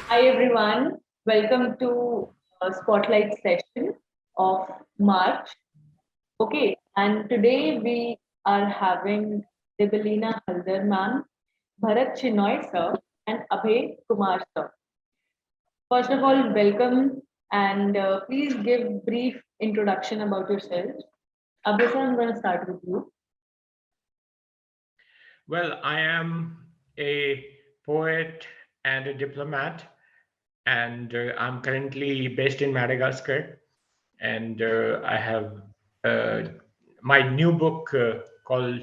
Hi everyone, welcome to a spotlight session of March. Okay, and today we are having Debalina Haldar ma'am, Bharath Shenoy sir, and Abhay Kumar sir. First of all, welcome and please give brief introduction about yourself. Abhay sir, I'm going to start with you. Well, I am a poet and a diplomat, and I'm currently based in Madagascar. And I have uh, my new book called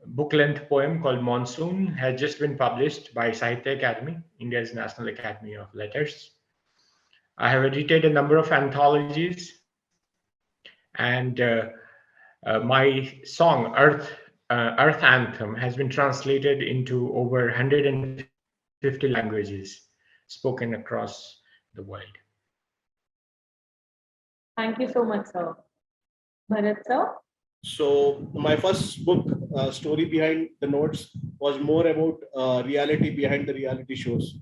book length poem called Monsoon has just been published by Sahitya Academy, India's National Academy of Letters. I have edited a number of anthologies, and my song Earth Anthem has been translated into over 150 languages spoken across the world. Thank you so much, sir. Bharath sir. So my first book, story behind the notes, was more about reality behind the reality shows.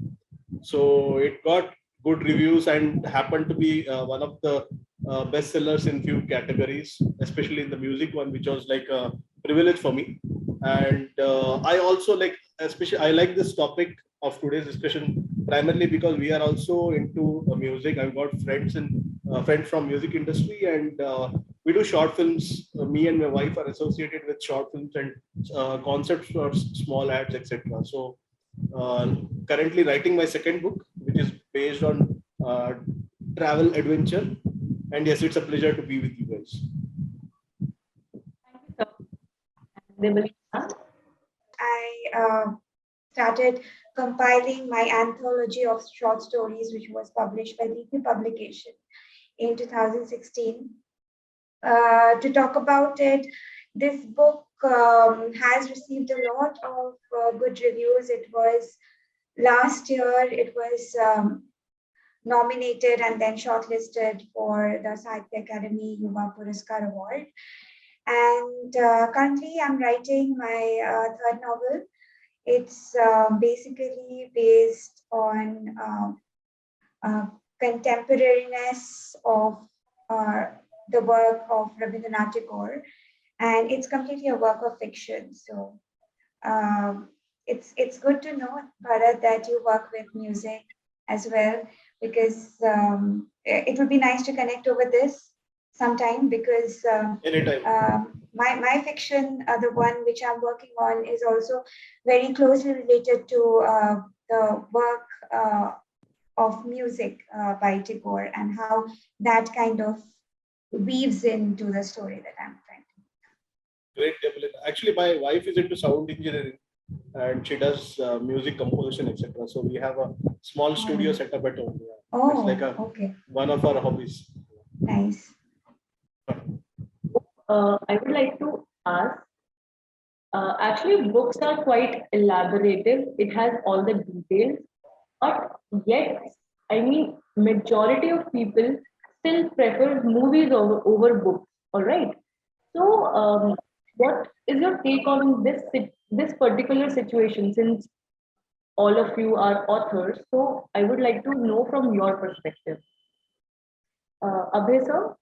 So it got good reviews and happened to be one of the bestsellers in few categories, especially in the music one, which was like a privilege for me. And I also like, especially I like this topic of today's discussion primarily because we are also into music. I've got friends and friends from music industry, and we do short films. Me and my wife are associated with short films and concepts for small ads, etc. So uh, currently writing my second book, which is based on travel adventure. And yes, it's a pleasure to be with you guys. Thank you, sir. Debalina. I started compiling my anthology of short stories, which was published by DP Publication in 2016. To talk about it, this book has received a lot of good reviews. It was last year, it was nominated and then shortlisted for the Sahitya Academy Yuva Puraskar Award. And currently, I'm writing my third novel. It's basically based on uh, contemporariness of uh, the work of Rabindranath Tagore, and it's completely a work of fiction. So it's good to know, Bharat, that you work with music as well, because it would be nice to connect over this sometime because Anytime. my fiction, the one which I'm working on, is also very closely related to the work of music by Tagore and how that kind of weaves into the story that I'm trying to. Great development. Actually, my wife is into sound engineering and she does music composition, etc. So we have a small studio Oh, set up at home. Yeah. It's like oh, a okay, one of our hobbies. nice. I would like to ask. Actually, books are quite elaborative. It has all the details, but yet, I mean, majority of people still prefer movies over books. All right. So, what is your take on this particular situation? Since all of you are authors, so I would like to know from your perspective. Abhay sir,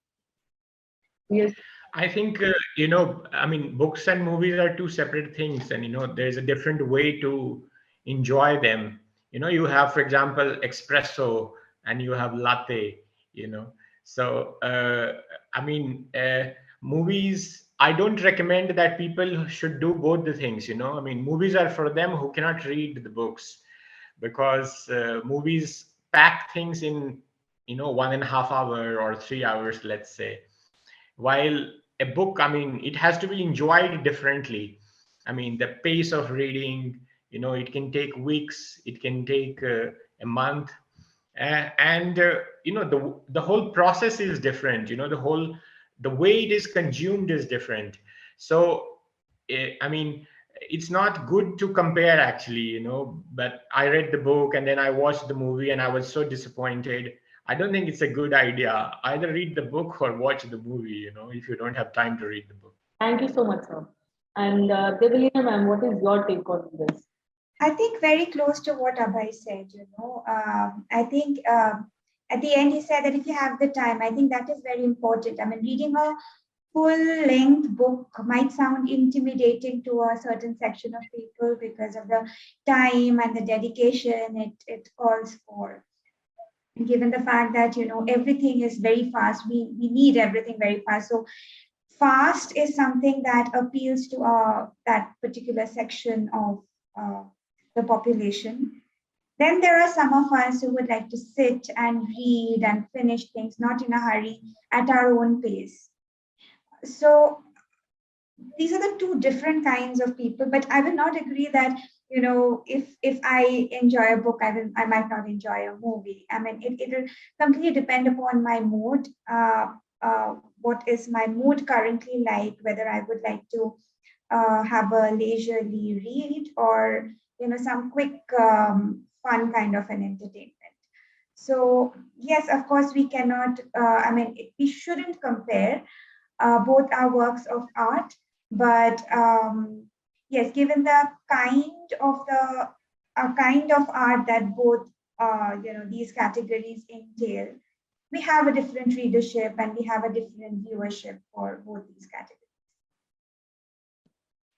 yes. I think I mean, books and movies are two separate things, and there's a different way to enjoy them. You have, for example, espresso, and you have latte. You know, so I mean, movies. I don't recommend that people should do both the things. I mean, movies are for them who cannot read the books, because movies pack things in 1.5 hour or 3 hours, let's say, while a book, I mean, it has to be enjoyed differently. I mean, the pace of reading, it can take weeks, it can take a month, and the whole process is different. The way it is consumed is different. So I mean, it's not good to compare, actually. But I read the book and then I watched the movie and I was so disappointed. I don't think it's a good idea. Either read the book or watch the movie, if you don't have time to read the book. Thank you so much, sir. And Devalina ma'am, what is your take on this? I think very close to what Abhay said, I think at the end he said that if you have the time, I think that is very important. I mean, reading a full-length book might sound intimidating to a certain section of people because of the time and the dedication it calls for. Given the fact that everything is very fast, we need everything very fast. So fast is something that appeals to that particular section of the population. Then there are some of us who would like to sit and read and finish things, not in a hurry, at our own pace. So these are the two different kinds of people, but I will not agree that if I enjoy a book, I might not enjoy a movie. I mean, it'll completely depend upon my mood. What is my mood currently like? Whether I would like to have a leisurely read or some quick fun kind of an entertainment. So yes, of course, we cannot. I mean, we shouldn't compare both our works of art, but yes, given the kind of art that both these categories entail, we have a different readership and we have a different viewership for both these categories.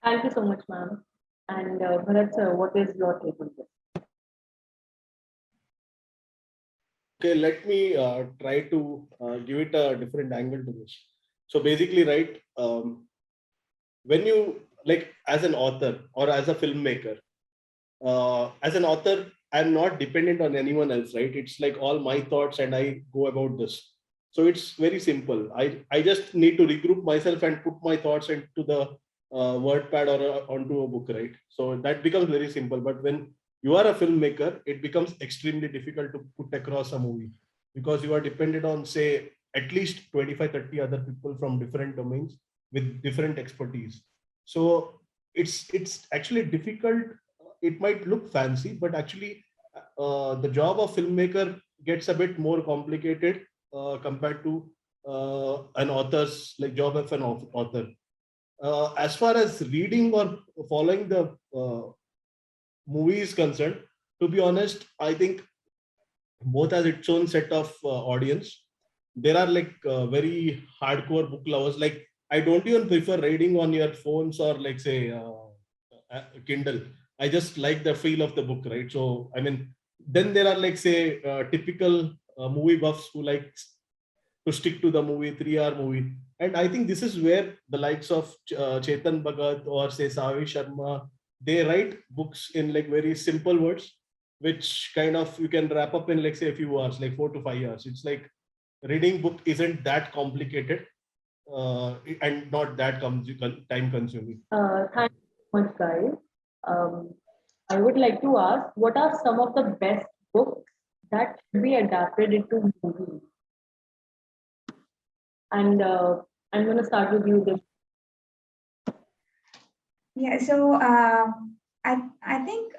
Thank you so much, ma'am. And Bharat, sir, what is your take on this? Okay, let me try to give it a different angle to this. So basically, right, when you as an author or as a filmmaker, as an author, I'm not dependent on anyone else, right? It's like all my thoughts and I go about this. So it's very simple. I just need to regroup myself and put my thoughts into the WordPad or onto a book, right? So that becomes very simple. But when you are a filmmaker, it becomes extremely difficult to put across a movie because you are dependent on, say, at least 25, 30 other people from different domains with different expertise. So it's actually difficult. It might look fancy, but actually the job of filmmaker gets a bit more complicated compared to an author's job of an author. As far as reading or following the movie is concerned, to be honest, I think both has its own set of audience. There are very hardcore book lovers. Like I don't even prefer reading on your phones or say Kindle. I just like the feel of the book, right? So I mean, then there are say typical movie buffs who like to stick to the movie, 3 hour movie. And I think this is where the likes of Chetan Bhagat or say Savi Sharma, they write books in very simple words, which kind of you can wrap up in say a few hours, like 4 to 5 hours. It's like reading book isn't that complicated and not that time consuming. Thank you so much, guys. Um, I would like to ask, what are some of the best books that should be adapted into movies? And I'm going to start with you, Dev. Yeah, so I think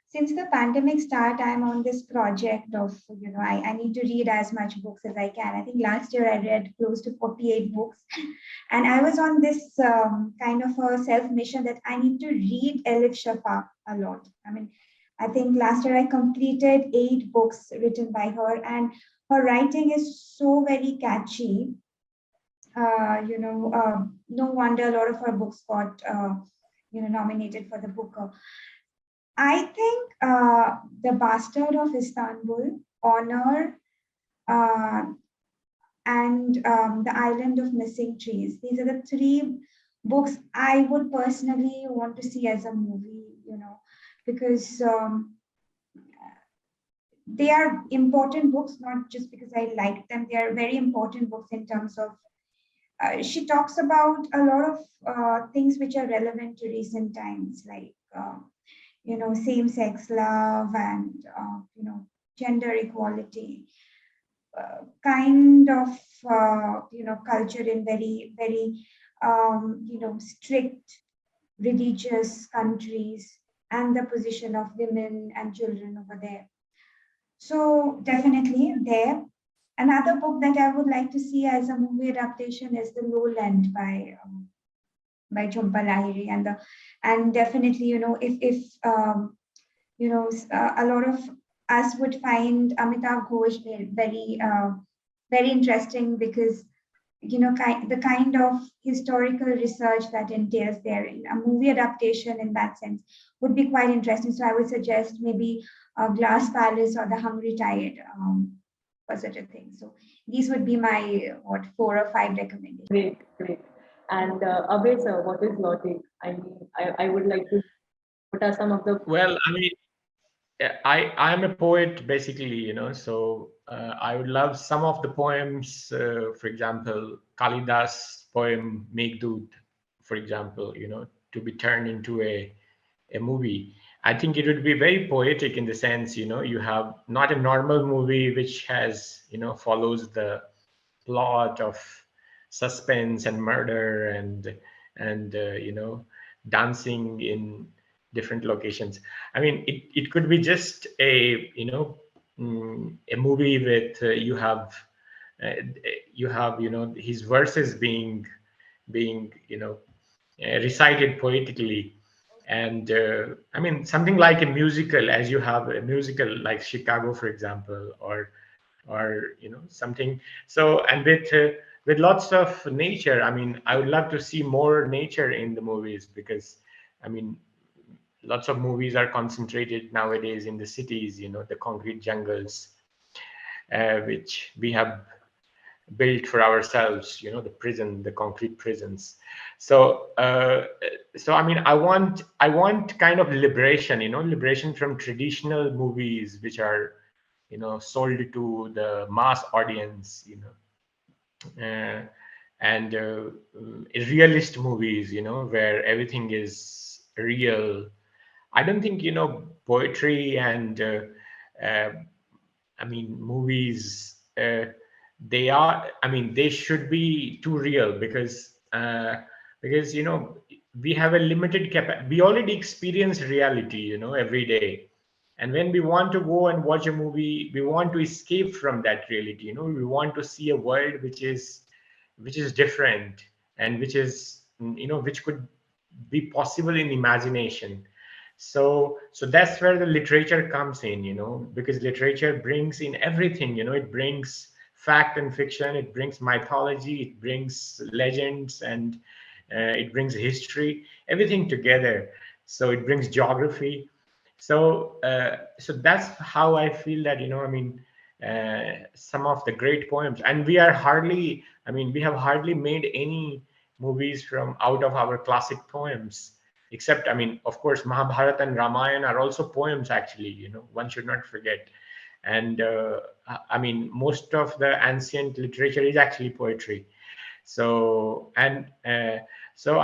since the pandemic start, I'm on this project of I need to read as much books as I can. I think last year I read close to 48 books, and I was on this kind of a self mission that I need to read Elif Shafak a lot. I mean, I think last year I completed 8 books written by her, and her writing is so very catchy. No wonder a lot of her books got nominated for the Booker. I think The Bastard of Istanbul, Honor, and The Island of Missing Trees. These are the 3 books I would personally want to see as a movie, because they are important books, not just because I like them. They are very important books in terms of she talks about a lot of things which are relevant to recent times, like same-sex love and gender equality, kind of culture in very very strict religious countries and the position of women and children over there. So definitely there. Another book that I would like to see as a movie adaptation is The Lowland by by Jhumpa Lahiri, and definitely, if a lot of us would find Amitav Ghosh very interesting, because the kind of historical research that entails there in a movie adaptation in that sense would be quite interesting. So I would suggest maybe Glass Palace or The Hungry Tide, for such a thing. So these would be my 4 or 5 recommendations. Great, great. And Abhay sir, what is your take? I mean, I would like to. What are some of the Well, I mean, I'm a poet basically, so I would love some of the poems, for example, Kalidas poem Meghdut, for example, to be turned into a movie. I think it would be very poetic in the sense, you have not a normal movie which has, follows the plot of suspense and murder and dancing in different locations. I mean, it could be just a movie with his verses being recited poetically. And I mean, something like a musical, as you have a musical like Chicago, for example, or something. So, and with lots of nature. I mean, I would love to see more nature in the movies, because I mean, lots of movies are concentrated nowadays in the cities, the concrete jungles, which we have built for ourselves, the concrete prisons. So I mean, I want kind of liberation, liberation from traditional movies which are sold to the mass audience, and realist movies, where everything is real. I don't think poetry and uh, I mean movies. They are. I mean, they should be too real, because we have a limited we already experience reality, every day. And when we want to go and watch a movie, we want to escape from that reality. We want to see a world which is different, and which could be possible in imagination. So that's where the literature comes in, because literature brings in everything. It brings fact and fiction, it brings mythology, it brings legends, and it brings history, everything together. So it brings geography. So that's how I feel that, I mean, some of the great poems, and we have hardly made any movies from out of our classic poems, except, I mean, of course, Mahabharata and Ramayana are also poems, actually, one should not forget. And I mean, most of the ancient literature is actually poetry. So I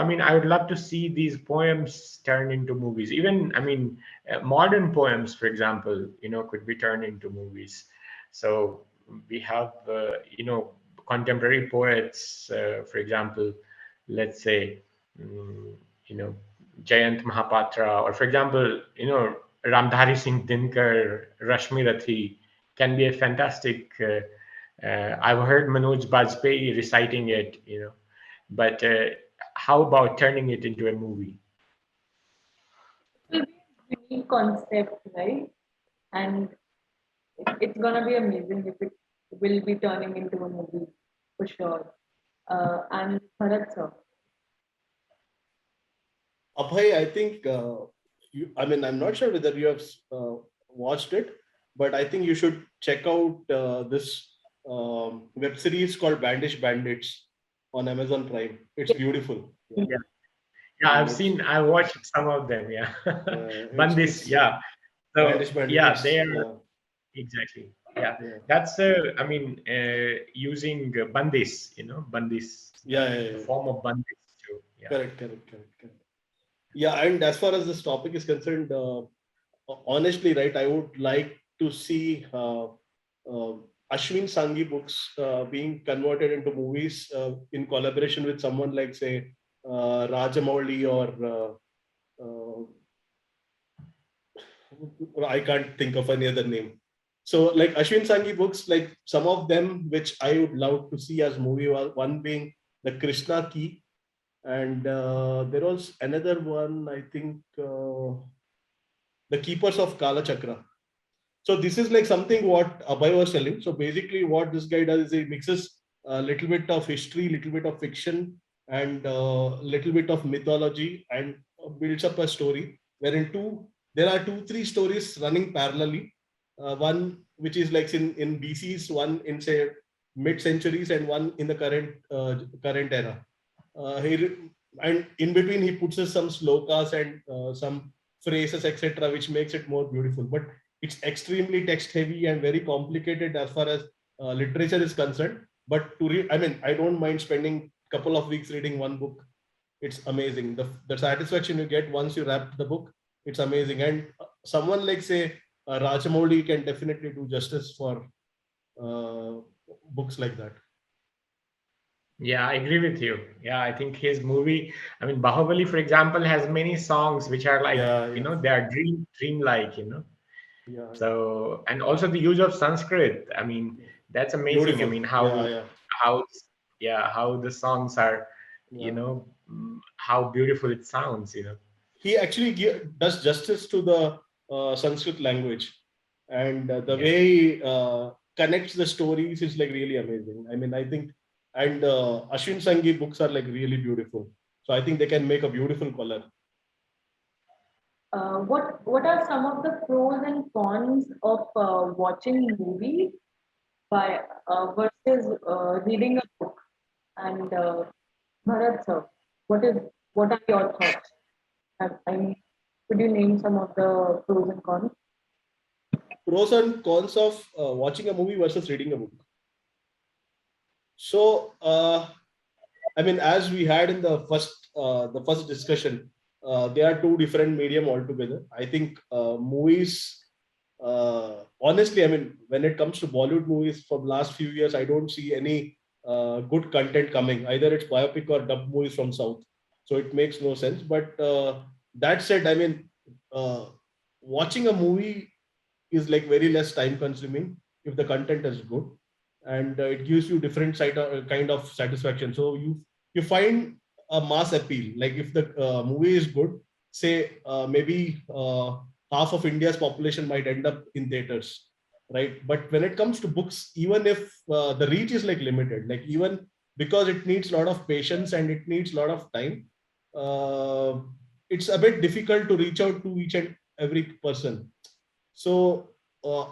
mean, I would love to see these poems turned into movies. Even, I mean, modern poems, for example, could be turned into movies. So we have contemporary poets, for example, let's say, you know Jayant Mahapatra, or for example, Ramdhari Singh Dinkar, Rashmi Rathi can be a fantastic. I've heard Manoj Bajpayee reciting it, but how about turning it into a movie? will be a unique concept, right? And it's gonna be amazing if it will be turning into a movie for sure. And Bharat sir, Abhay, I think I mean, I'm not sure whether you have watched it, but I think you should check out this web series called Bandish Bandits on Amazon Prime. It's beautiful. Yeah. Yeah, yeah, And it's I watched some of them. Yeah, Bandis. it's Yeah, so Bandish Bandit. yeah, they It's are exactly. Yeah, yeah, that's I mean, using Bandis, Bandis, the yeah. form of Bandis too. Yeah. Correct. Yeah, and as far as this topic is concerned, honestly, right, I would like to see uh, Ashwin Sanghi books being converted into movies in collaboration with someone like, say, Rajamouli, or I can't think of any other name. So, like Ashwin Sanghi books, like some of them which I would love to see as movie, one being the Krishna Key. And there was another one, I think, The Keepers of Kala Chakra. So this is like something what Abhay was telling. So basically, what this guy does is he mixes a little bit of history, little bit of fiction, and little bit of mythology, and builds up a story. Wherein there are two, three stories running parallelly. One which is like in BC's, one in say mid centuries, and one in the current era. He and in between he puts us some slokas and some phrases, etc., which makes it more beautiful. But it's extremely text heavy and very complicated as far as literature is concerned. But to read, I mean, I don't mind spending a couple of weeks reading one book. It's amazing. The satisfaction you get once you wrap the book, it's amazing. And someone like say Rajamouli can definitely do justice for uh, books like that. Yeah, I agree with you. Yeah, I think his movie, I mean, Bahubali, for example, has many songs which are like, Yeah, yeah, they are dream-like. yeah, yeah. So, and also the use of Sanskrit. I mean, that's amazing. I Beautiful. mean, Yeah, yeah, how, yeah, how the songs are, yeah. how beautiful it sounds. He actually does justice to the Sanskrit language, and the Yeah. way he connects the stories is like really amazing. I mean, I think, and Ashwin Sanghi books are like really beautiful. So I think they can make a beautiful color. What are some of the pros and cons of watching movies by versus reading a book? And Bharat sir, what are your thoughts? I mean, could you name some of the pros and cons? Pros and cons of watching a movie versus reading a book. So I mean, as we had in the first discussion, they are two different medium altogether. I think movies, honestly, I mean, when it comes to Bollywood movies from last few years, I don't see any good content coming. Either it's biopic or dub movies from South, so it makes no sense. But that said, I mean, uh, watching a movie is like very less time consuming if the content is good, and it gives you different kind of satisfaction. So you find a mass appeal. Like if the movie is good, say maybe half of India's population might end up in theaters, right? But when it comes to books, even if the reach is like limited, like even because it needs a lot of patience and it needs a lot of time, uh, it's a bit difficult to reach out to each and every person. So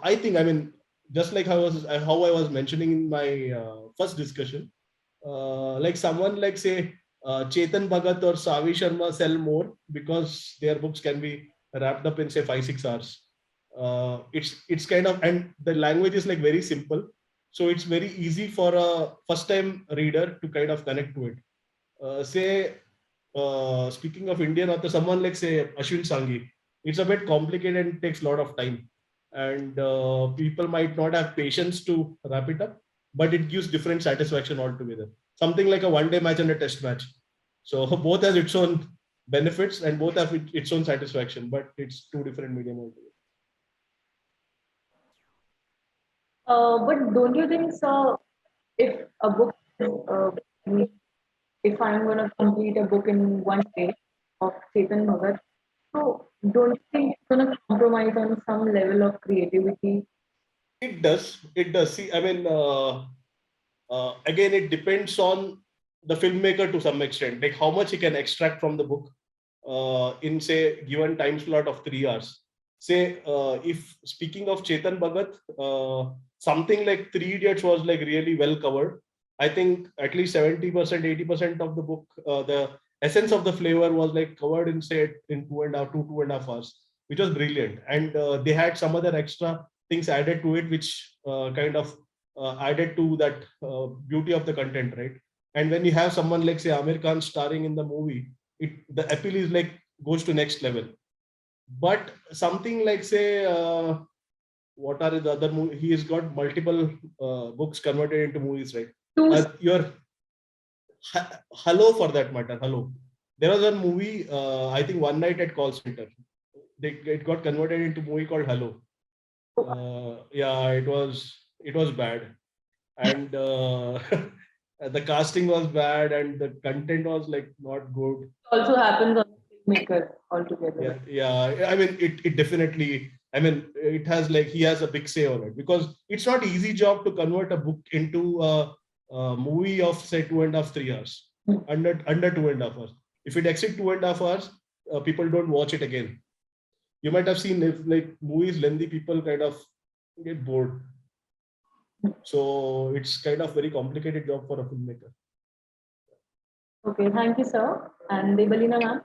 I think, I mean, just like how I was mentioning in my first discussion, like someone like say Chetan Bhagat or Savi Sharma sell more because their books can be wrapped up in say 5-6 hours. It's kind of, and the language is like very simple, so it's very easy for a first time reader to kind of connect to it. Say speaking of Indian author, someone like say Ashwin Sanghi, it's a bit complicated and takes a lot of time, and people might not have patience to wrap it up, but it gives different satisfaction altogether. Something like a one-day match and a test match. So both has its own benefits and both have its own satisfaction, but it's two different medium altogether. But don't you think, sir, if a book is, if I'm going to complete a book in one day of Chetan Bhagat, so don't you think it's going to compromise on some level of creativity? It does. It does. See, I mean, again, it depends on the filmmaker to some extent, like how much he can extract from the book in say given time slot of 3 hours. Say, if speaking of Chetan Bhagat, something like Three Idiots was like really well covered. I think at least 70%, 80% of the book, the essence of the flavor was like covered in say in 2.5 hours, which was brilliant. And they had some other extra things added to it, which kind of added to that beauty of the content, right? And when you have someone like say Amir Khan starring in the movie, the appeal is like goes to next level. But something like say what are the other he has got multiple books converted into movies, right? Two, Your Hello, for that matter, Hello. There was a movie, I think One Night at Call Center. It got converted into a movie called Hello. Yeah, it was bad. And the casting was bad and the content was like not good. Also happens on the filmmaker altogether. Yeah. I mean, it definitely. I mean, it has like he has a big say on it because it's not easy job to convert a book into a movie of say 2.5 3 hours, under 2.5 hours. If it exceeds 2.5 hours, people don't watch it again. You might have seen if like movies lengthy, people kind of get bored. So it's kind of very complicated job for a filmmaker. Okay, thank you, sir. And Debalina ma'am.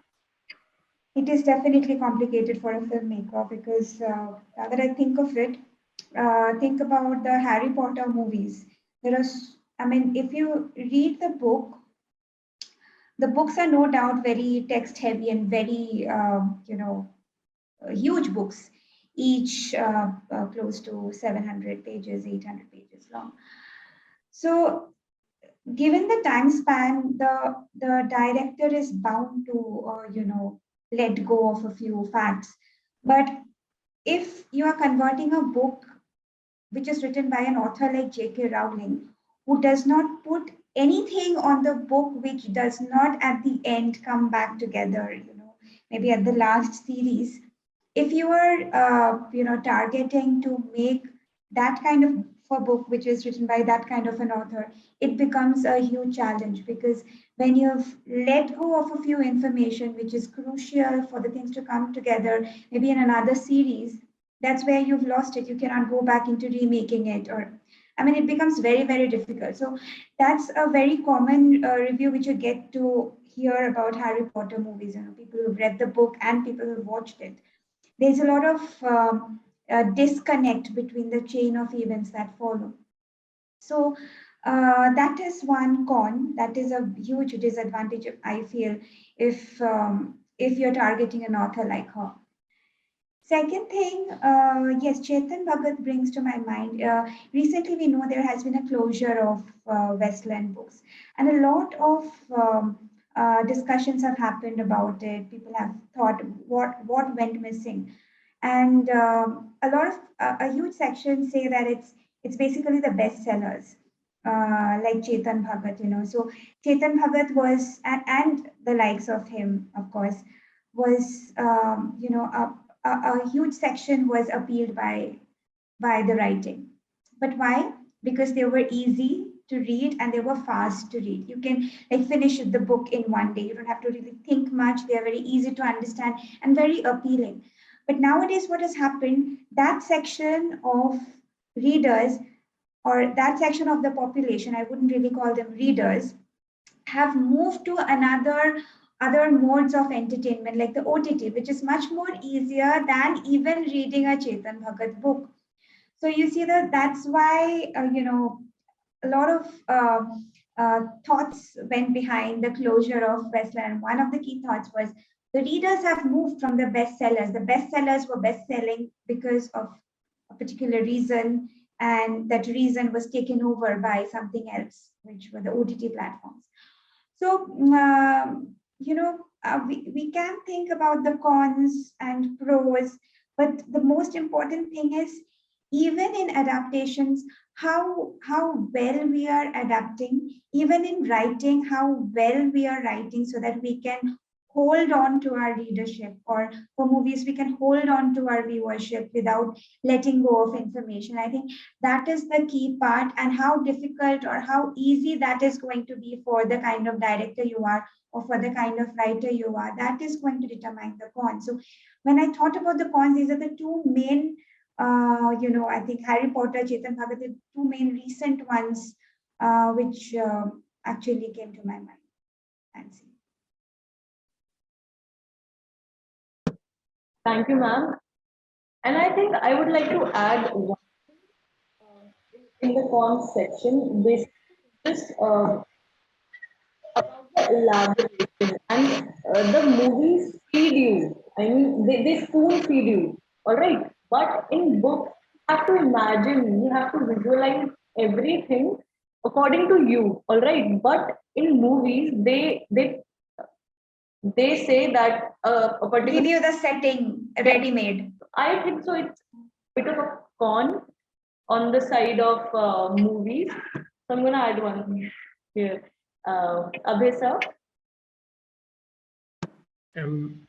It is definitely complicated for a filmmaker because now that I think of it, think about the Harry Potter movies. I mean, if you read the books are no doubt very text heavy and very, huge books, each close to 700 pages, 800 pages long. So, given the time span, the director is bound to, let go of a few facts. But if you are converting a book which is written by an author like J.K. Rowling, who does not put anything on the book which does not at the end come back together, maybe at the last series. If you are, targeting to make that kind of a book which is written by that kind of an author, it becomes a huge challenge because when you've let go of a few information which is crucial for the things to come together, maybe in another series, that's where you've lost it. You cannot go back into remaking it, or I mean, it becomes very, very difficult. So that's a very common review which you get to hear about Harry Potter movies. People who've read the book and people who've watched it. There's a lot of disconnect between the chain of events that follow. So that is one con. That is a huge disadvantage, I feel, if you're targeting an author like her. Second thing, yes, Chetan Bhagat brings to my mind. Recently, we know there has been a closure of Westland Books, and a lot of discussions have happened about it. People have thought what went missing, and a lot of a huge section say that it's basically the bestsellers, like Chetan Bhagat. So Chetan Bhagat was and the likes of him, of course, was a huge section was appealed by the writing. But why? Because they were easy to read and they were fast to read. You can like finish the book in one day. You don't have to really think much. They are very easy to understand and very appealing. But nowadays, what has happened? That section of readers or that section of the population, I wouldn't really call them readers, have moved to other modes of entertainment like the OTT, which is much more easier than even reading a Chetan Bhagat book. So you see that's why a lot of thoughts went behind the closure of Westland. One of the key thoughts was the readers have moved from the bestsellers. The bestsellers were best selling because of a particular reason, and that reason was taken over by something else, which were the OTT platforms. So, we can think about the cons and pros, but the most important thing is even in adaptations, how well we are adapting, even in writing, how well we are writing so that we can hold on to our readership, or for movies, we can hold on to our viewership without letting go of information. I think that is the key part, and how difficult or how easy that is going to be for the kind of director you are or for the kind of writer you are, that is going to determine the cons. So when I thought about the cons, these are the two main, I think Harry Potter, Chetan Bhagat, the two main recent ones which actually came to my mind. Nancy. Thank you, ma'am. And I think I would like to add one in the cons section, basically just about the elaboration and the movies feed you. I mean, they spoon feed you, all right. But in books, you have to imagine, you have to visualize everything according to you, all right. But in movies, they say that a particular Give you the setting ready made. I think so. It's a bit of a con on the side of movies. So I'm gonna add one. Yeah. Abhay sir? Um,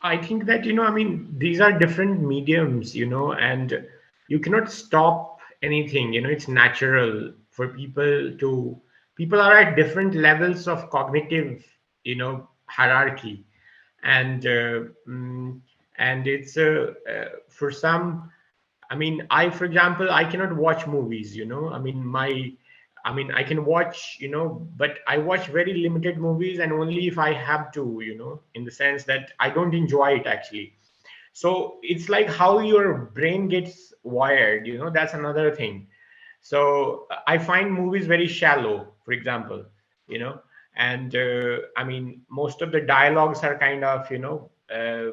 I think that, I mean, these are different mediums, and you cannot stop anything, it's natural for people are at different levels of cognitive, hierarchy. And, and it's, for some, I mean, for example, I cannot watch movies, I mean, I can watch, but I watch very limited movies and only if I have to, in the sense that I don't enjoy it actually. So it's like how your brain gets wired, that's another thing. So I find movies very shallow, for example, and I mean, most of the dialogues are kind of, uh,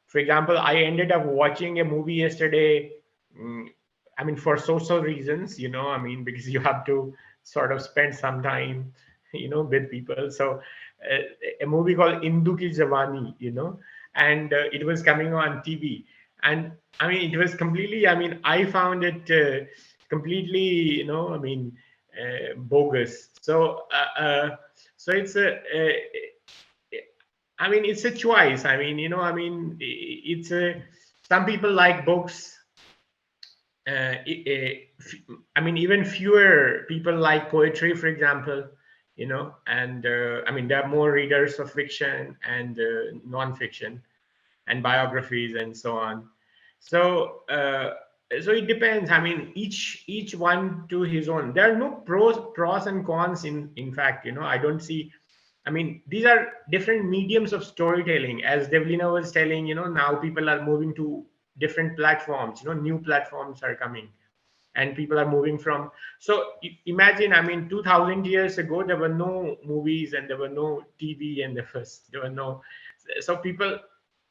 for example, I ended up watching a movie yesterday. mm, I mean, for social reasons, I mean, because you have to sort of spend some time, with people. So, uh, a movie called Indu Ki Jawani, and it was coming on TV. And I mean, it was completely, I mean, I found it completely, I mean, bogus. So it's I mean, it's a choice. I mean, I mean, it's a, some people like books. I mean, even fewer people like poetry, for example, and I mean, there are more readers of fiction and non-fiction and biographies and so on. So, so it depends. I mean, each one to his own. There are no pros and cons in fact. I don't see. I mean, these are different mediums of storytelling. As Devlina was telling, now people are moving to different platforms. New platforms are coming, and people are moving from. So imagine, I mean, 2,000 years ago, there were no movies and there were no TV, and there were no. So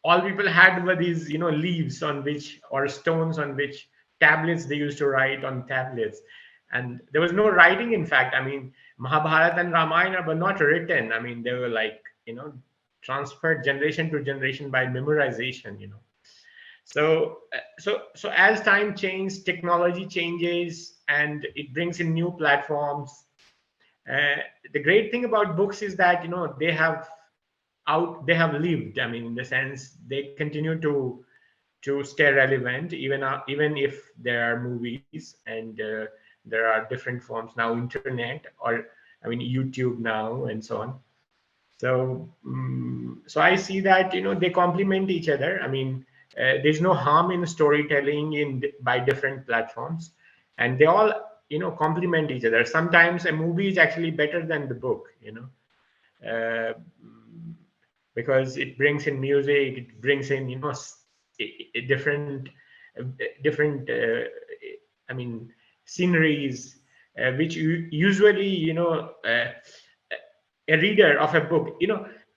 all people had were these, leaves on which, or stones on which, tablets they used to write on tablets, and there was no writing. In fact, I mean, Mahabharata and Ramayana were not written. I mean, they were like, transferred generation to generation by memorization. So as time changes, technology changes, and it brings in new platforms. Uh, the great thing about books is that, they have lived. I mean, in the sense they continue to stay relevant, even if there are movies and there are different forms now, internet, or I mean, YouTube now, and so on. So I see that, they complement each other. I mean, there's no harm in storytelling by different platforms, and they all, complement each other. Sometimes a movie is actually better than the book, uh, because it brings in music, it brings in, different different I mean, sceneries, which usually, a reader of a book,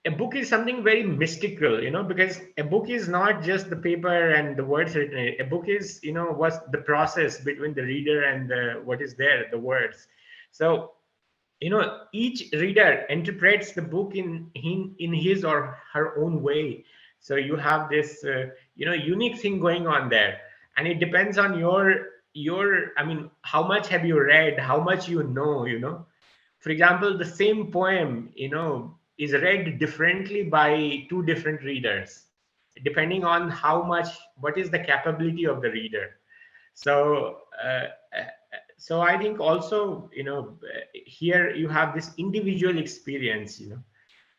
a book is something very mystical, because a book is not just the paper and the words written in it. A book is, what's the process between the reader and what is there, the words. So, each reader interprets the book in his or her own way. So you have this unique thing going on there, and it depends on your I mean, how much have you read, how much for example, the same poem, is read differently by two different readers, depending on what is the capability of the reader. So, so I think also, here you have this individual experience,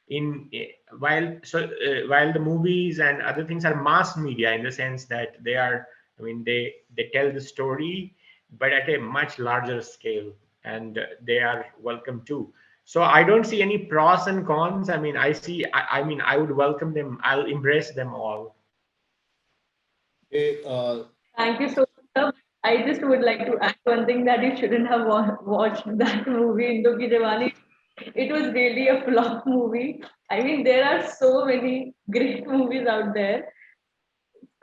in while the movies and other things are mass media, in the sense that they are, I mean, they tell the story, but at a much larger scale, and they are welcome too. So I don't see any pros and cons. I mean, I mean, I would welcome them. I'll embrace them all. Okay, Thank you so much, sir. I just would like to add one thing, that you shouldn't have watched that movie, Indu Ki Jawani. It was really a flop movie. I mean, there are so many great movies out there.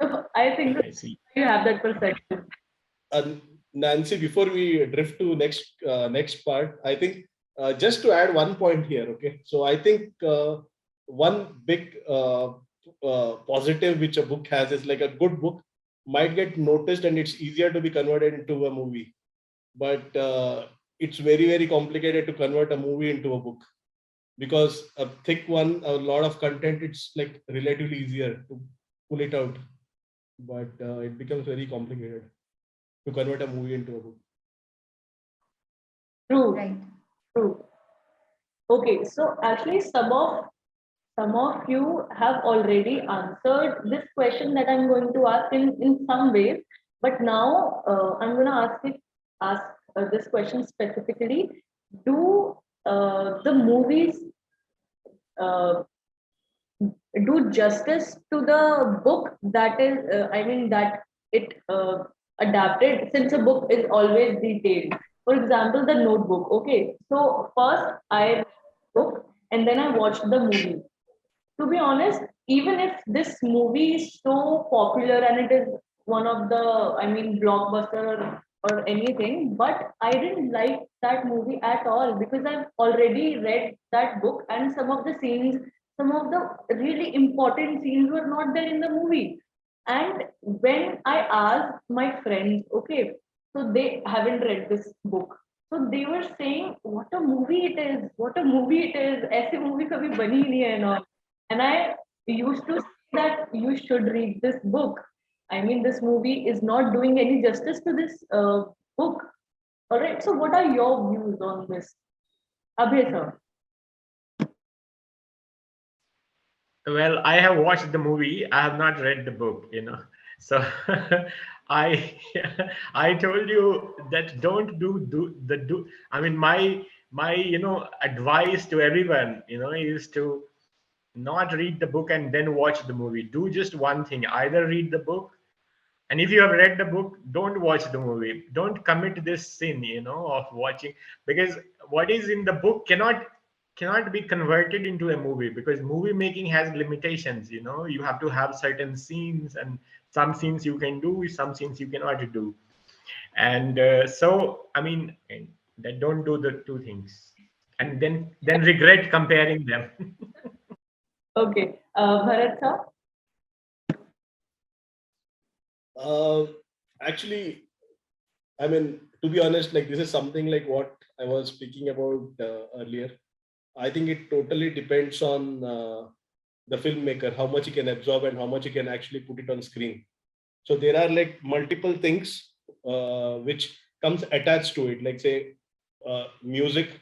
So I think that I see. you have that perception. Nancy, before we drift to next part, I think just to add one point here. Okay, so I think one big positive which a book has is, like, a good book might get noticed and it's easier to be converted into a movie. But it's very, very complicated to convert a movie into a book, because a thick one, a lot of content, it's like relatively easier to pull it out, but it becomes very complicated to convert a movie into a book. True, Right. true. Okay, so actually some of you have already answered this question that I'm going to ask in some ways, but now I'm going to ask this question specifically. Do the movies uh, do justice to the book that is, I mean, that it adapted, since a book is always detailed? For example, The Notebook. Okay, so first I read the book and then I watched the movie. To be honest, even if this movie is so popular and it is one of the, I mean, blockbuster or anything, but I didn't like that movie at all because I've already read that book and some of the scenes, some of the really important scenes were not there in the movie. And when I asked my friends, okay, so they haven't read this book. So they were saying, what a movie it is, what a movie it is, ऐसी movie कभी बनी ही नहीं है and all. And I used to say that you should read this book. I mean, this movie is not doing any justice to this book. All right. So, what are your views on this, Abhay sir? Well, I have watched the movie. I have not read the book, So I I told you that don't do. I mean, my advice to everyone, is to not read the book and then watch the movie. Do just one thing: either read the book, and if you have read the book, don't watch the movie. Don't commit this sin, of watching, because what is in the book cannot be converted into a movie, because movie making has limitations. You have to have certain scenes, and some scenes you can do, some scenes you cannot do. And so, I mean, that don't do the two things, and then regret comparing them. Okay. Bharat sir? Uh, Actually, I mean, to be honest, like this is something like what I was speaking about earlier. I think it totally depends on the filmmaker, how much he can absorb and how much he can actually put it on screen. So there are like multiple things which comes attached to it, like say music.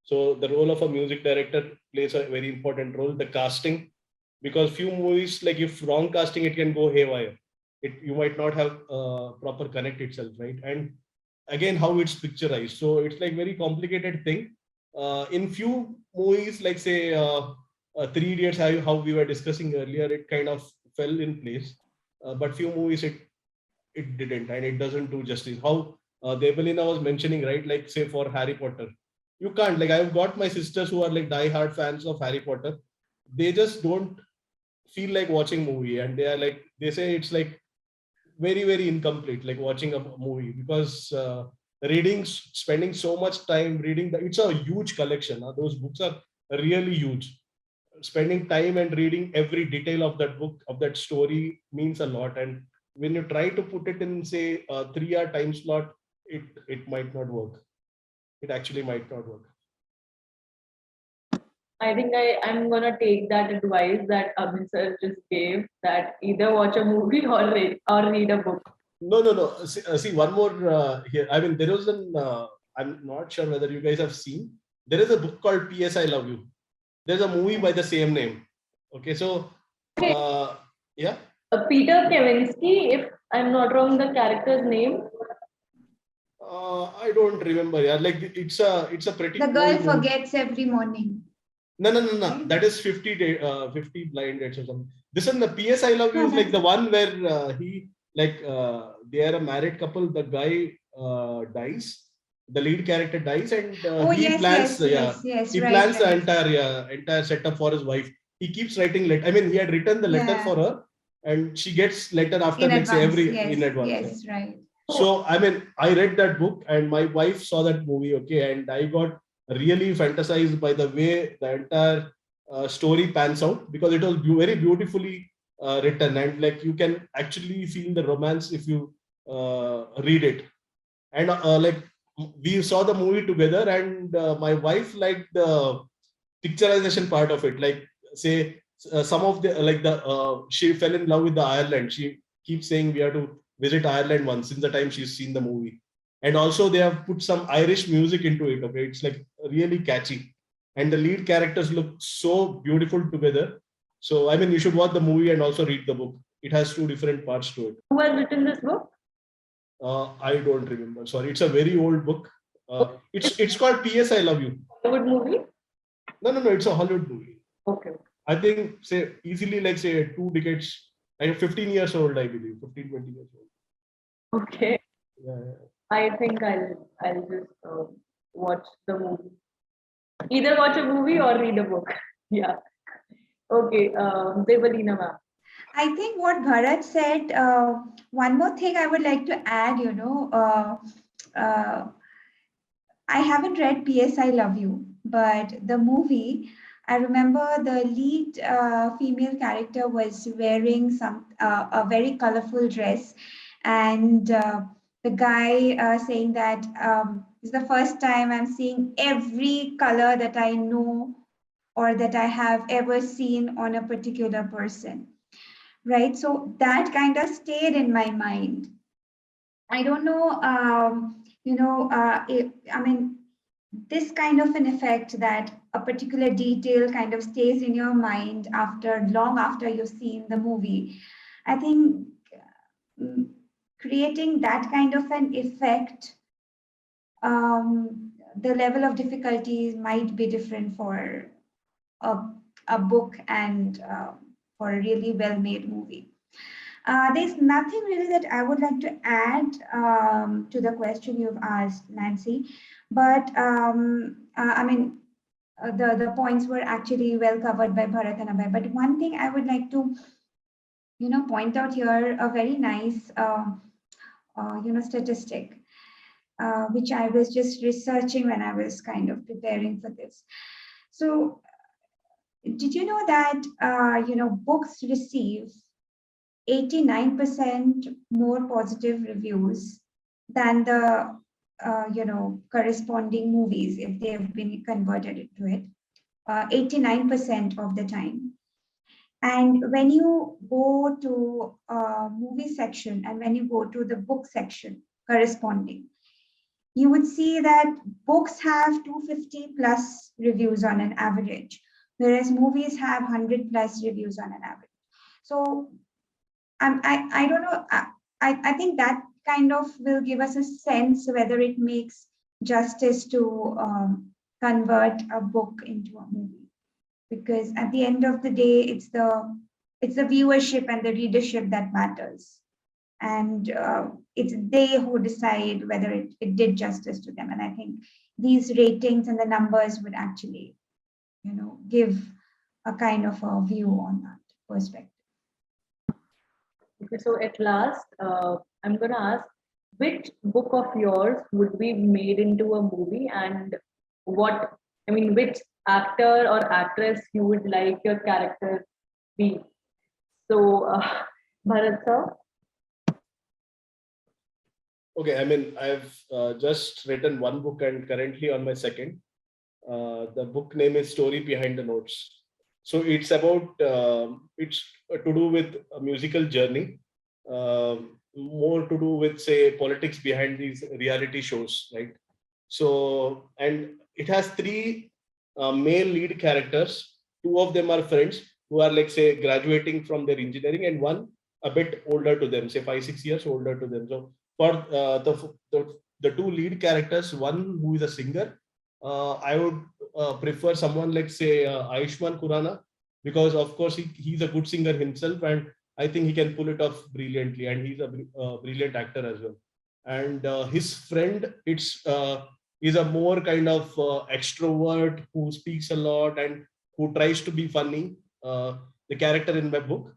So the role of a music director plays a very important role. The casting, because few movies, like if wrong casting, it can go haywire. You might not have proper connect itself, right? And again, how it's picturized. So it's like very complicated thing. In few movies, like say Three Idiots, how we were discussing earlier, it kind of fell in place. But few movies it didn't, and it doesn't do justice. How Debalina was mentioning, right? Like say for Harry Potter, you can't, like I've got my sisters who are like die-hard fans of Harry Potter. They just don't feel like watching movie, and they say it's like very, very incomplete, like watching a movie, because reading, spending so much time reading, it's a huge collection. Those books are really huge. Spending time and reading every detail of that book, of that story, means a lot. And when you try to put it in, say, a 3 hour time slot, it might not work. It actually might not work. I think I'm gonna take that advice that Abhay sir just gave, that either watch a movie or read a book. No. See, one more here. I mean, there was an. I'm not sure whether you guys have seen. There is a book called P.S. I Love You. There's a movie by the same name. Okay, so yeah. Peter Kavinsky, if I'm not wrong, the character's name. I don't remember. Yeah, like it's a pretty. The girl old movie. forgets every morning. No. That is 50 blind dates or something. This one, the P.S. I Love You is like the one where they are a married couple. The guy dies. The lead character dies, and he plans. He right, plans the right. entire setup for his wife. He keeps writing letter. I mean, he had written the letter for her, and she gets letter after In like say advance, in advance. yes, right. So I mean, I read that book, and my wife saw that movie. Okay, and I got really fantasized by the way the entire story pans out, because it was very beautifully written, and like you can actually feel the romance if you read it. And like we saw the movie together, and my wife liked the picturization part of it. Like, say, some of the she fell in love with the Ireland. She keeps saying we have to visit Ireland once since the time she's seen the movie. And also they have put some Irish music into it. Okay, it's like really catchy, and the lead characters look so beautiful together. So I mean, you should watch the movie and also read the book. It has two different parts to it. Who has written this book? I don't remember. Sorry, it's a very old book. It's called P.S. I Love You. Hollywood movie? No, it's a Hollywood movie. Okay. I think, say, easily like, say, 2 decades, like 15 years old, I believe, 15, 20 years old. Okay. Yeah. I think I'll just watch the movie. Either watch a movie or read a book. Yeah. Okay. Debalina ma'am. I think what Bharat said, one more thing I would like to add, I haven't read P.S. I Love You, but the movie, I remember the lead female character was wearing a very colorful dress, and the guy saying that it's the first time I'm seeing every color that I know or that I have ever seen on a particular person, right? So that kind of stayed in my mind. I don't know, I mean, this kind of an effect that a particular detail kind of stays in your mind after long after you've seen the movie. I think mm, creating that kind of an effect, the level of difficulties might be different for a, a book and for a really well-made movie. There's nothing really that I would like to add to the question you've asked, Nancy. But I mean, the points were actually well covered by Bharat and Abhay. But one thing I would like to, point out here, a very nice, statistic, which I was just researching when I was kind of preparing for this. So, did you know that, books receive 89% more positive reviews than the corresponding movies if they have been converted into it, 89% of the time. And when you go to movie section and when you go to the book section corresponding, you would see that books have 250 plus reviews on an average, whereas movies have 100 plus reviews on an average. So I don't know. I think that kind of will give us a sense whether it makes justice to convert a book into a movie. Because at the end of the day, it's the viewership and the readership that matters, and it's they who decide whether it did justice to them. And I think these ratings and the numbers would actually, give a kind of a view on that perspective. Okay, so at last, I'm going to ask which book of yours would be made into a movie, and which actor or actress you would like your character be? So, Bharat sir? Okay, I mean, I've just written one book and currently on my second. The book name is Story Behind the Notes. So it's about, it's to do with a musical journey, more to do with, say, politics behind these reality shows, right? So, and it has three male lead characters. Two of them are friends who are, like, say, graduating from their engineering, and one a bit older to them, say 5-6 years older to them. So for the two lead characters, one who is a singer, I would prefer someone like, say, Ayushmann Khurrana, because of course he's a good singer himself, and I think he can pull it off brilliantly, and he's a brilliant actor as well. And his friend, is a more kind of extrovert who speaks a lot and who tries to be funny. The character in my book.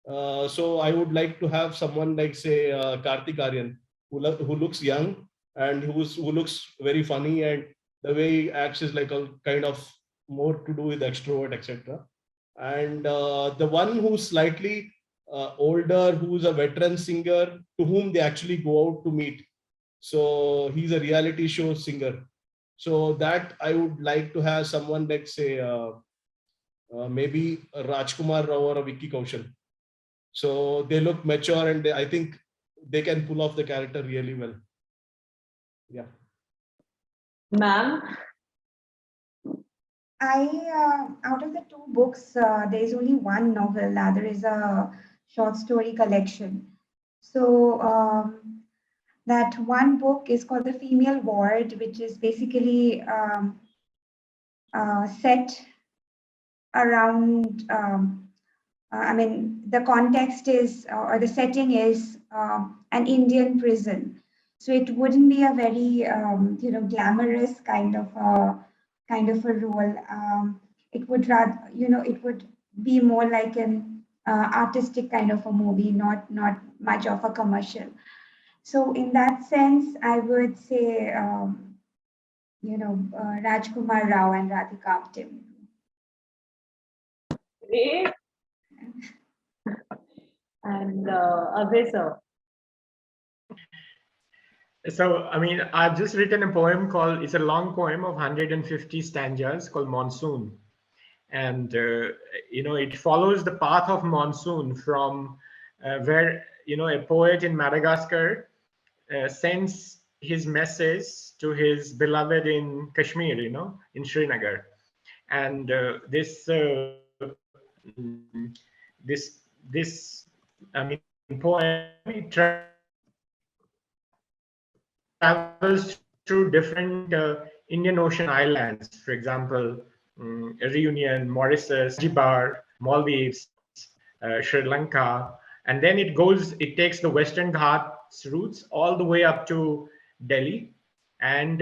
So I would like to have someone like, say, Karthik Aryan, who looks young and who looks very funny, and the way he acts is like a kind of more to do with extrovert, etc. And the one who's slightly older, who's a veteran singer, to whom they actually go out to meet. So he's a reality show singer. So that I would like to have someone like say maybe a Rajkumar Rao or a Vicky Kaushal. So they look mature and I think they can pull off the character really well. Yeah. Ma'am, Out of the two books, there is only one novel. The other is a short story collection. So that one book is called The Female Ward, which is basically set around. I mean, the context is, or the setting is an Indian prison. So it wouldn't be a very, glamorous kind of a role. It would rather, it would be more like an artistic kind of a movie, not much of a commercial. So in that sense, I would say, Rajkumar Rao and Radhika Apte. great. And Abhay sir. So, I mean, I've just written a poem called, it's a long poem of 150 stanzas called Monsoon. And, it follows the path of monsoon from where, a poet in Madagascar sends his message to his beloved in Kashmir, in Srinagar. And poem, it travels through different Indian Ocean islands, for example, Reunion, Mauritius, Zanzibar, Maldives, Sri Lanka, and then it takes the Western Ghats routes all the way up to Delhi, and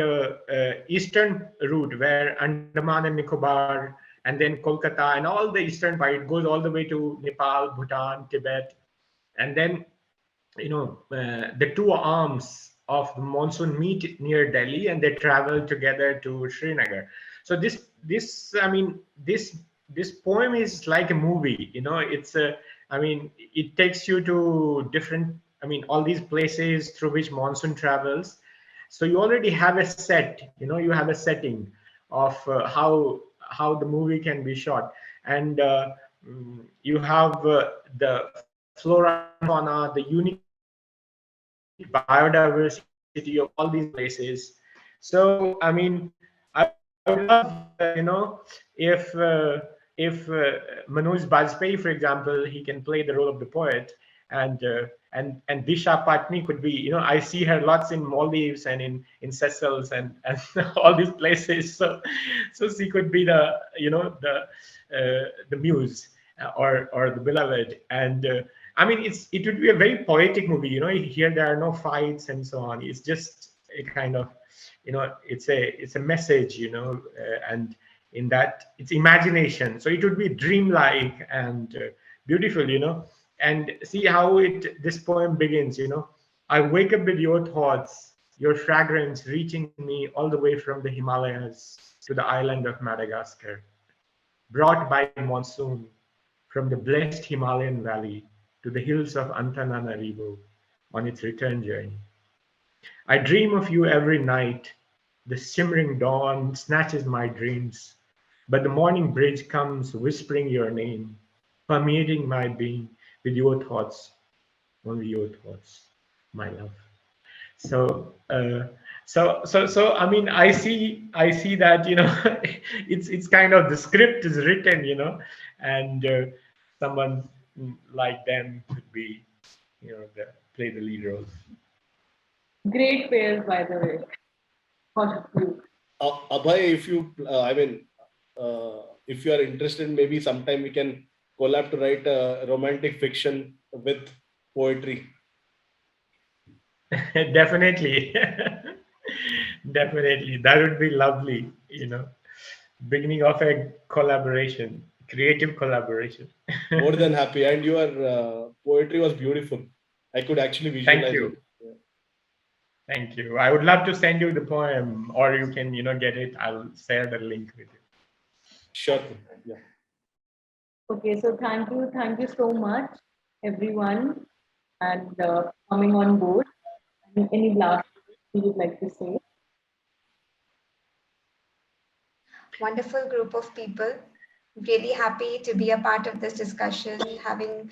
eastern route where Andaman and Nicobar, and then Kolkata, and all the eastern part. It goes all the way to Nepal, Bhutan, Tibet, and then the two arms of the monsoon meet near Delhi and they travel together to Srinagar. So this poem is like a movie. It takes you to different, all these places through which monsoon travels. So you already have a set, you have a setting of how the movie can be shot, and you have the flora and fauna, the unique biodiversity of all these places. So, I would love, if Manoj Bajpayee, for example, he can play the role of the poet, and and Disha Patni could be, I see her lots in Maldives and in Seychelles and all these places. So she could be the muse, or the beloved, and it would be a very poetic movie. Here there are no fights and so on. It's just a kind of, it's a message, and in that it's imagination. So it would be dreamlike and beautiful, and see how this poem begins. I wake up with your thoughts, your fragrance reaching me all the way from the Himalayas to the island of Madagascar, brought by monsoon from the blessed Himalayan valley to the hills of Antananarivo on its return journey. I dream of you every night. The shimmering dawn snatches my dreams, but the morning bridge comes whispering your name, permeating my being with your thoughts, only your thoughts, my love. So, I see that, it's kind of, the script is written, and someone like them could be, play the lead role. Great pairs, by the way. For you. Abhay, if you, if you are interested, maybe sometime we can collab to write a romantic fiction with poetry. Definitely. Definitely. That would be lovely, beginning of a collaboration, creative collaboration. More than happy. And your poetry was beautiful. I could actually Thank visualize you. it. Yeah. Thank you. I would love to send you the poem, or you can, get it. I'll share the link with you. Sure. Yeah. Okay, so thank you so much, everyone, and coming on board. Any last you would like to say? Wonderful group of people. Really happy to be a part of this discussion, having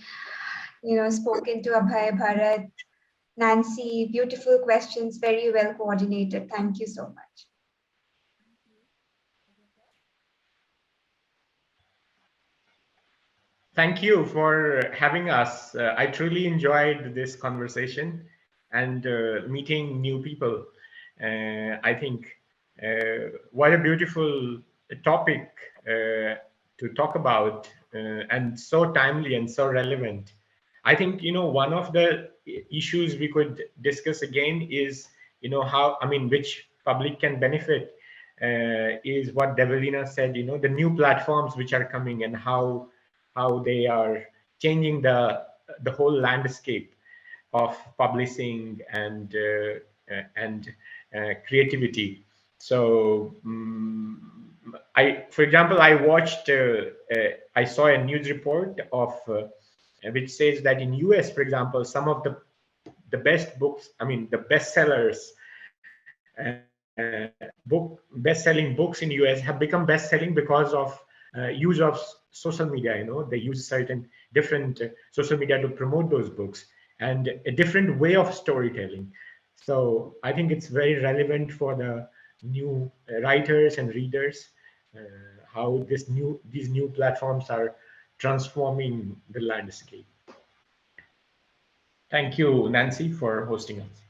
spoken to Abhay, Bharath, Nancy. Beautiful questions, very well coordinated. Thank you so much. Thank you for having us. I truly enjoyed this conversation and meeting new people. I think what a beautiful topic to talk about, and so timely and so relevant. I think, one of the issues we could discuss again is, how, I mean, which public can benefit, is what Debalina said, the new platforms which are coming and how they are changing the whole landscape of publishing and creativity. So for example, I saw a news report of which says that in US, for example, some of the best books, I mean, the bestsellers, best-selling books in US have become best-selling because of use of social media. They use certain different social media to promote those books and a different way of storytelling. So I think it's very relevant for the new writers and readers, how these new platforms are transforming the landscape. Thank you, Nancy, for hosting us.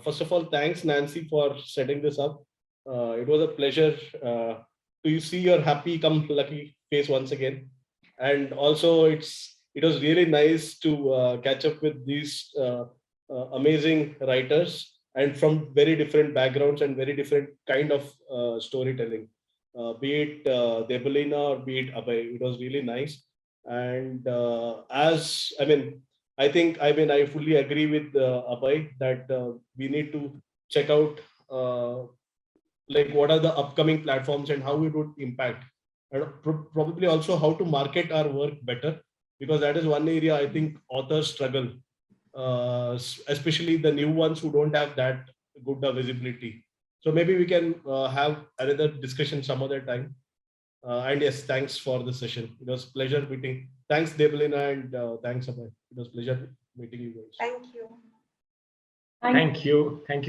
First of all, thanks, Nancy, for setting this up. It was a pleasure to see your happy come lucky face once again. And also, it was really nice to catch up with these amazing writers and from very different backgrounds and very different kind of storytelling. Be it Debalina or be it Abhay, it was really nice. And I fully agree with Abhay that we need to check out like what are the upcoming platforms and how it would impact, and probably also how to market our work better, because that is one area I think authors struggle, especially the new ones who don't have that good visibility. So maybe we can have another discussion some other time. And yes, thanks for the session. It was pleasure meeting. Thanks, Debalina, and thanks, Abhay. It was pleasure meeting you guys. Thank you. Thank you. Thank you.